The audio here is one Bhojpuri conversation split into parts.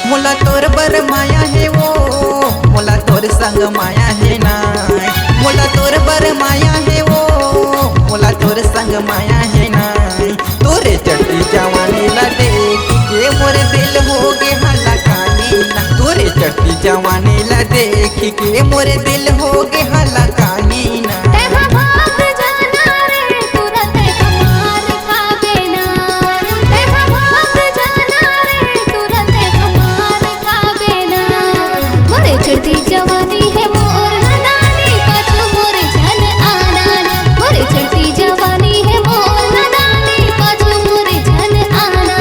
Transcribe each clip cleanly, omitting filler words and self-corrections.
मोला तोर बर माया है वो, मोला तोर संग माया है ना। मोला तोर बर माया है वो, मोला तोर संग माया है ना। तोरे चढ़ती जवानी ला देख के मोरे दिल हो गे हलकानी ना। तोरे चढ़ती जवानी ला देख के मोरे दिल हो गे हलकानी ना। चढ़ती जवानी है मोर नदानी पाछू मोरे जन आना। मोरे चढ़ती जवानी है मोर नदानी पाछू मोरे जन आना।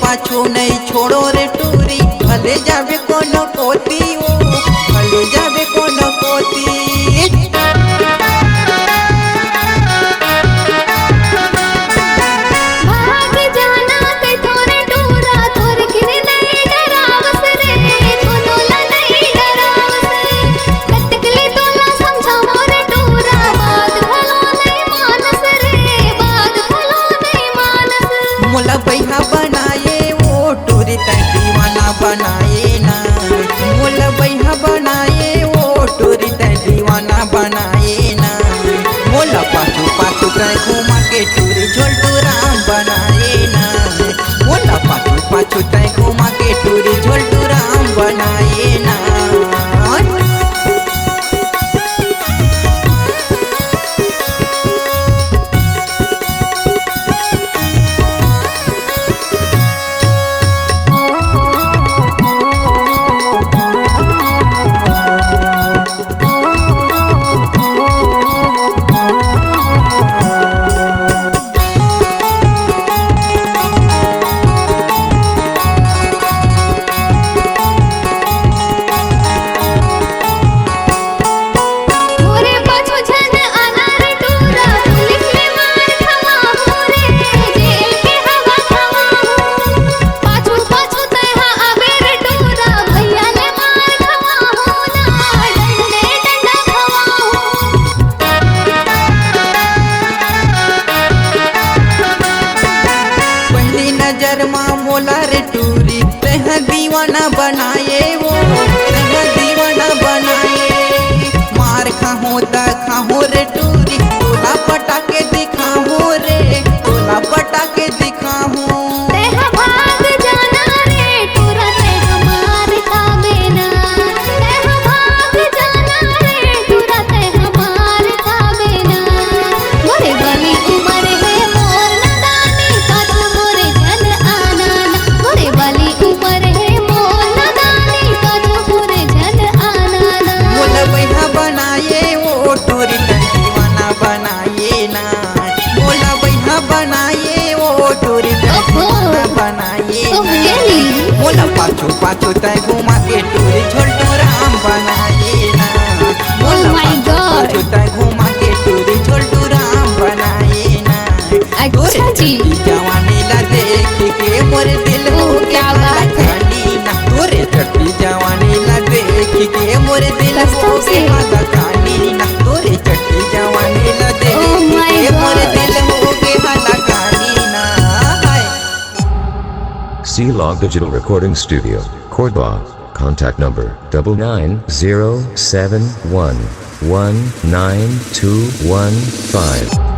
पाछू नहीं छोड़ो रे टूरी, भले जावे कोनो कोती वो, भले जावे कोनो कोती। भाग जाना ते थोरे टूरा, तोर गिरे नहीं डरावस रे, कोनो ला नहीं डरावस। कतकले तोला समझा मोरे टूरा, बात भलो नहीं मानस रे, बात भलो नहीं मानस। मोला बैहा बनाए टूरी तै दीवाना बनाए ना। मोला बैहा बनाए वो टूरी तै दीवाना बनाए ना। मोला पाछू पाछू तै घुमा के टूरी झोलटू राम बनाए ना। मोला पाछू पाछू तै घुमा के टूरी झोलटू राम बनाए ना। मोला रे टूरी तह दीवाना बनाए वो, तह दीवाना बनाए। मार खाहो ता खाहो रे टूरी, तोला पटाके दिखाहो रे, तोला पटाके दिखाहो। मोला पाछू पाछू तै घुमा के टूरी झोलटू राम बनाए ना। मोला पाछू पाछू तै घुमा के टूरी झोलटू राम बनाए ना। अच्छा जी जवानी ला देख के मोरे दिल हो गया हलकानी ना। तोरे चढ़ती जवानी ला देख के मोरे दिल हो गया हलकानी ना। तोरे चढ़ती जवानी ला देख के मोरे दिल हो गया हलकानी ना। C-Log Digital Recording Studio, Cordoba. Contact number 99071192115.